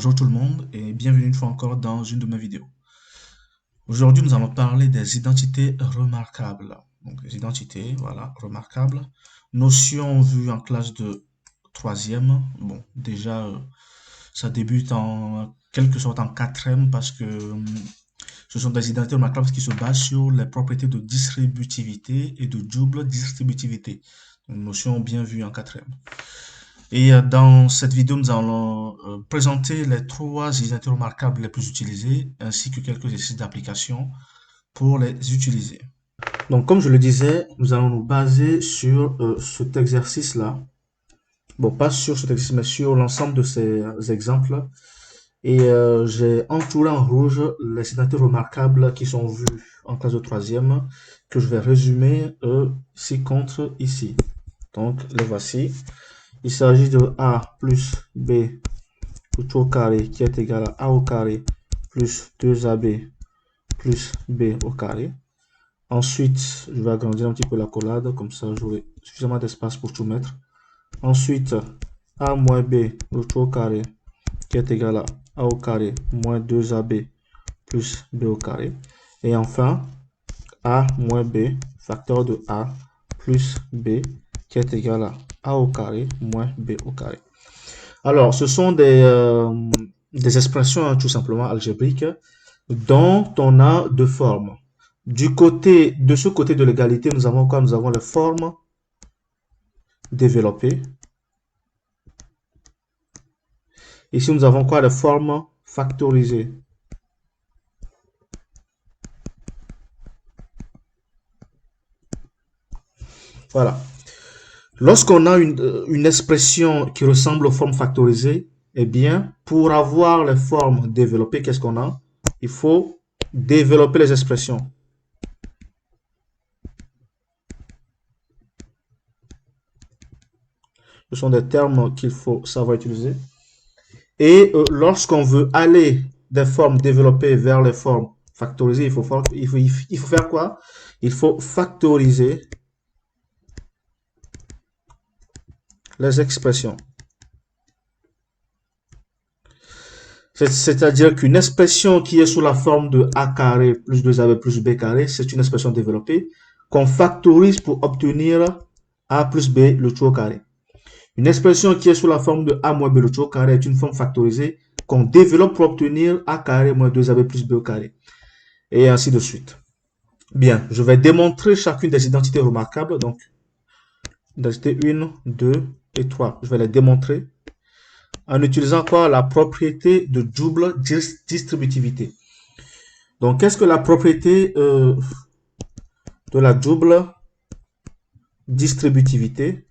Bonjour tout le monde et bienvenue une fois encore dans une de mes vidéos. Aujourd'hui, nous allons parler des identités remarquables. Donc, les identités, voilà, remarquables. Notion vue en classe de troisième. Bon, déjà, ça débute en quelque sorte en quatrième parce que ce sont des identités remarquables qui se basent sur les propriétés de distributivité et de double distributivité. Une notion bien vue en quatrième. Et dans cette vidéo, nous allons présenter les trois identités remarquables les plus utilisées, ainsi que quelques exercices d'application pour les utiliser. Donc, comme je le disais, nous allons nous baser sur cet exercice-là. Bon, pas sur cet exercice, mais sur l'ensemble de ces exemples. Et j'ai entouré en rouge les identités remarquables qui sont vues en classe de troisième, que je vais résumer ci-contre ici. Donc, les voici. Il s'agit de A plus B tout au carré qui est égal à A au carré plus 2AB plus B au carré. Ensuite, je vais agrandir un petit peu la collade, comme ça j'aurai suffisamment d'espace pour tout mettre. Ensuite, A moins B tout au carré qui est égal à A au carré moins 2AB plus B au carré. Et enfin, A moins B facteur de A plus B qui est égal à A au carré moins B au carré. Alors, ce sont des expressions tout simplement algébriques dont on a deux formes. De ce côté de l'égalité, nous avons quoi? Nous avons les formes développées. Ici, nous avons quoi? Les formes factorisées. Voilà. Lorsqu'on a une expression qui ressemble aux formes factorisées, eh bien, pour avoir les formes développées, qu'est-ce qu'on a? Il faut développer les expressions. Ce sont des termes qu'il faut savoir utiliser. Et lorsqu'on veut aller des formes développées vers les formes factorisées, il faut faire quoi? Il faut factoriser les expressions. C'est-à-dire qu'une expression qui est sous la forme de a carré plus 2ab plus b carré, c'est une expression développée qu'on factorise pour obtenir a plus b le tout au carré. Une expression qui est sous la forme de a moins b le tout au carré est une forme factorisée qu'on développe pour obtenir a carré moins 2ab plus b au carré. Et ainsi de suite. Bien, je vais démontrer chacune des identités remarquables. Donc, identité 1, 2 et 3. Je vais les démontrer en utilisant quoi? La propriété de double distributivité. Donc, qu'est-ce que la propriété de la double distributivité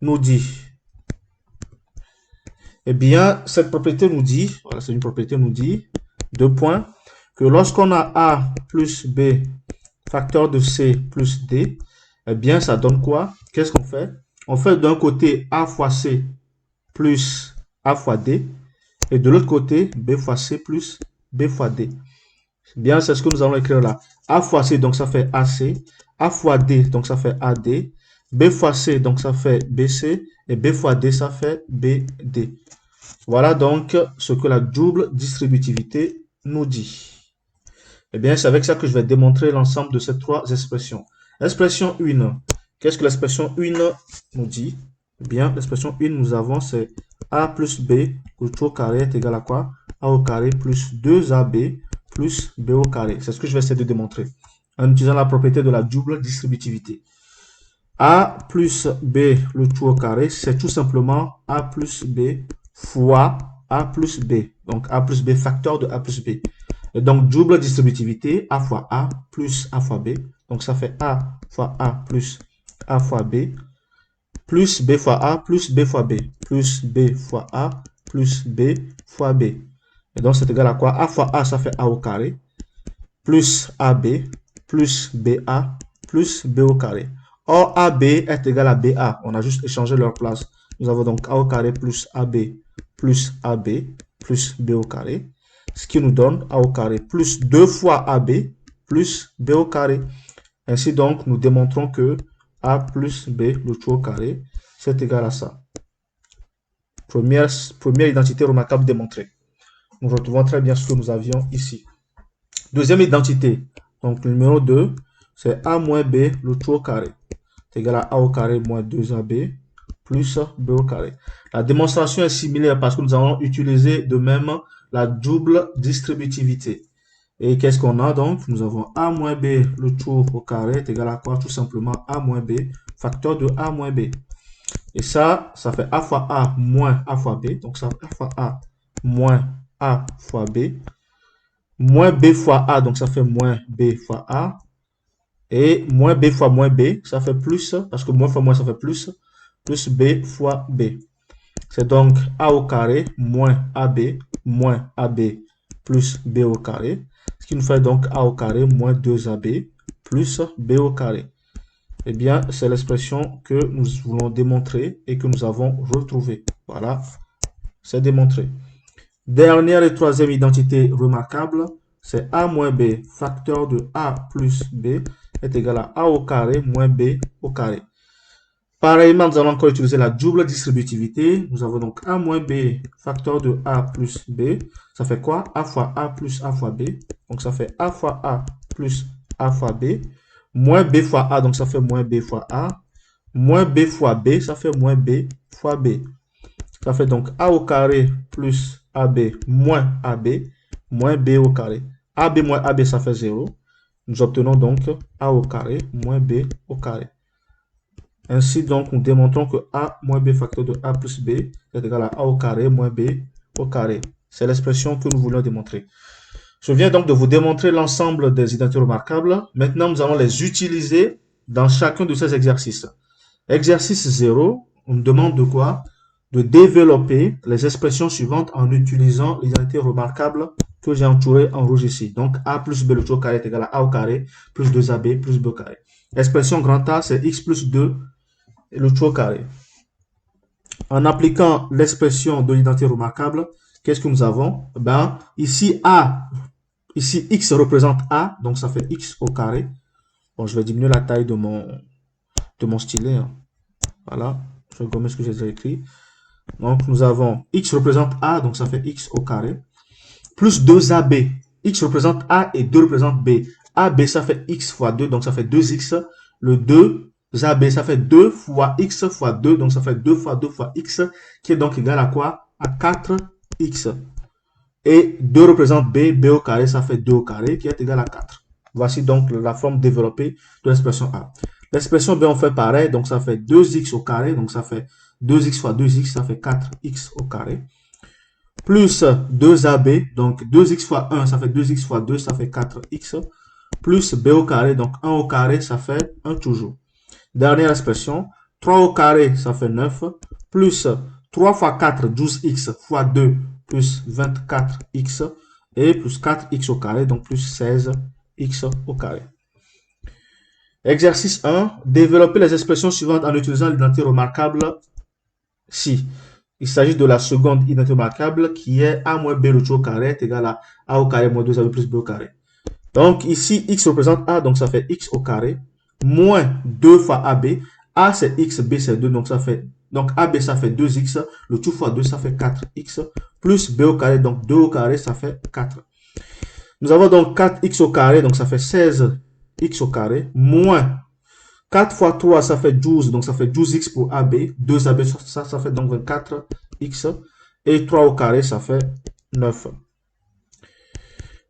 nous dit? Eh bien, cette propriété nous dit, voilà, c'est une propriété nous dit, deux points, que lorsqu'on a A plus B facteur de C plus D, eh bien, ça donne quoi? Qu'est-ce qu'on fait? On fait d'un côté A fois C plus A fois D, et de l'autre côté, B fois C plus B fois D. Bien, c'est ce que nous allons écrire là. A fois C, donc ça fait AC. A fois D, donc ça fait AD. B fois C, donc ça fait BC. Et B fois D, ça fait BD. Voilà donc ce que la double distributivité nous dit. Eh bien, c'est avec ça que je vais démontrer l'ensemble de ces trois expressions. Expression 1. Qu'est-ce que l'expression 1 nous dit? Eh bien, l'expression 1, nous avons, c'est A plus B, le tout au carré est égal à quoi? A au carré plus 2AB plus B au carré. C'est ce que je vais essayer de démontrer en utilisant la propriété de la double distributivité. A plus B, le tout au carré, c'est tout simplement A plus B fois A plus B. Donc, A plus B facteur de A plus B. Et donc, double distributivité, A fois A plus A fois B. Donc, ça fait A fois A plus A fois B, plus B fois A plus B fois B, plus B fois A plus B fois B. Et donc, c'est égal à quoi? A fois A, ça fait A au carré, plus AB, plus BA, plus B au carré. Or, AB est égal à BA. On a juste échangé leur place. Nous avons donc A au carré plus AB plus B au carré. Ce qui nous donne A au carré plus 2 fois AB plus B au carré. Ainsi donc, nous démontrons que A plus B, le tout au carré, c'est égal à ça. Première identité remarquable démontrée. Nous retrouvons très bien ce que nous avions ici. Deuxième identité, donc le numéro 2, c'est A moins B, le tout au carré. C'est égal à A au carré moins 2AB plus B au carré. La démonstration est similaire parce que nous allons utiliser de même la double distributivité. Et qu'est-ce qu'on a donc? Nous avons A moins B, le tout au carré est égal à quoi? Tout simplement A moins B, facteur de A moins B. Et ça fait A fois A moins A fois B. Donc ça fait A fois A moins A fois B. Moins B fois A, donc ça fait moins B fois A. Et moins B fois moins B, ça fait plus, parce que moins fois moins, ça fait plus B fois B. C'est donc A au carré moins AB plus B au carré. Ce qui nous fait donc A au carré moins 2AB plus B au carré. Eh bien, c'est l'expression que nous voulons démontrer et que nous avons retrouvée. Voilà, c'est démontré. Dernière et troisième identité remarquable, c'est A moins B, facteur de A plus B est égal à A au carré moins B au carré. Pareillement, nous allons encore utiliser la double distributivité. Nous avons donc A moins B, facteur de A plus B. Ça fait quoi? A fois A plus A fois B. Donc, ça fait A fois A plus A fois B. Moins B fois A, donc ça fait moins B fois A. Moins B fois B, ça fait moins B fois B. Ça fait donc A au carré plus AB moins AB moins B au carré. AB moins AB, ça fait 0. Nous obtenons donc A au carré moins B au carré. Ainsi, donc, nous démontrons que A moins B facteur de A plus B est égal à A au carré moins B au carré. C'est l'expression que nous voulons démontrer. Je viens donc de vous démontrer l'ensemble des identités remarquables. Maintenant, nous allons les utiliser dans chacun de ces exercices. Exercice 0, on nous demande de quoi? De développer les expressions suivantes en utilisant l'identité remarquable que j'ai entourée en rouge ici. Donc, A plus B le tout au carré est égal à A au carré plus 2AB plus B au carré. L'expression grand A, c'est X plus 2 et le tout au carré. En appliquant l'expression de l'identité remarquable, qu'est-ce que nous avons? Ben, ici, X représente A, donc ça fait X au carré. Bon, je vais diminuer la taille de mon stylet. Hein. Voilà, je vais gommer ce que j'ai déjà écrit. Donc, nous avons X représente A, donc ça fait X au carré. Plus 2AB. X représente A et 2 représente B. AB, ça fait X fois 2, donc ça fait 2X. Le 2AB, ça fait 2 fois X fois 2, donc ça fait 2 fois 2 fois X, qui est donc égal à quoi? À 4X. Et 2 représente B, B au carré, ça fait 2 au carré, qui est égal à 4. Voici donc la forme développée de l'expression A. L'expression B, on fait pareil, donc ça fait 2X au carré, donc ça fait 2X fois 2X, ça fait 4X au carré. Plus 2AB, donc 2X fois 1, ça fait 2X fois 2, ça fait 4X. Plus B au carré, donc 1 au carré, ça fait 1 toujours. Dernière expression, 3 au carré, ça fait 9. Plus 3 fois 4, 12X fois 2, plus 24X. Et plus 4X au carré, donc plus 16X au carré. Exercice 1. Développer les expressions suivantes en utilisant l'identité remarquable si. Il s'agit de la seconde identité remarquable qui est A moins B le tout au carré est égal à A au carré moins 2AB plus B au carré. Donc ici, X représente A, donc ça fait X au carré, moins 2 fois AB. A c'est X, B c'est 2, donc ça fait, donc AB ça fait 2X, le tout fois 2 ça fait 4X, plus B au carré, donc 2 au carré ça fait 4. Nous avons donc 4X au carré, donc ça fait 16X au carré, moins 4 fois 3, ça fait 12, donc ça fait 12X pour AB. 2AB, ça fait donc 24X. Et 3 au carré, ça fait 9.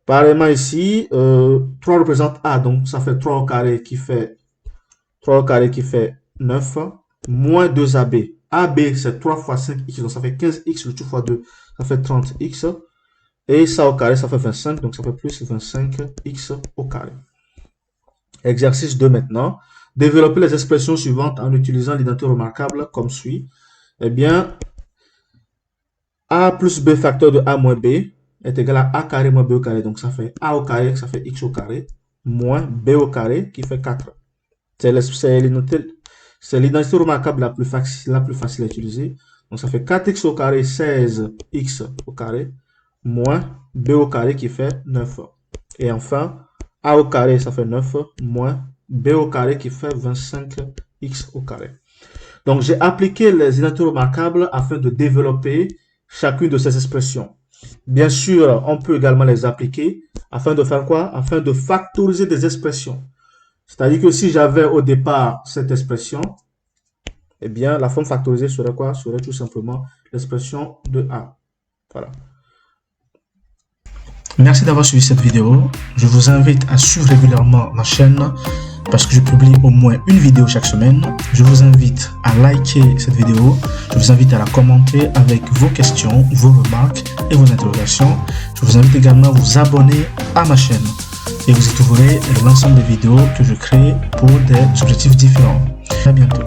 Pareillement ici, 3 représente A, donc ça fait 3 au carré qui fait 9. Moins 2AB. AB, c'est 3 fois 5X, donc ça fait 15X, le tout fois 2, ça fait 30X. Et ça au carré, ça fait 25, donc ça fait plus 25X au carré. Exercice 2 maintenant. Développer les expressions suivantes en utilisant l'identité remarquable comme suit. Eh bien, A plus B facteur de A moins B est égal à A carré moins B au carré. Donc, ça fait A au carré, ça fait X au carré, moins B au carré qui fait 4. C'est l'identité remarquable la plus facile à utiliser. Donc, ça fait 4X au carré, 16X au carré, moins B au carré qui fait 9. Et enfin, A au carré, ça fait 9, moins B au carré qui fait 25X au carré. Donc, j'ai appliqué les identités remarquables afin de développer chacune de ces expressions. Bien sûr, on peut également les appliquer afin de faire quoi? Afin de factoriser des expressions. C'est-à-dire que si j'avais au départ cette expression, eh bien, la forme factorisée serait quoi? Serait tout simplement l'expression de A. Voilà. Merci d'avoir suivi cette vidéo. Je vous invite à suivre régulièrement ma chaîne parce que je publie au moins une vidéo chaque semaine. Je vous invite à liker cette vidéo. Je vous invite à la commenter avec vos questions, vos remarques et vos interrogations. Je vous invite également à vous abonner à ma chaîne et vous y trouverez l'ensemble des vidéos que je crée pour des objectifs différents. À bientôt.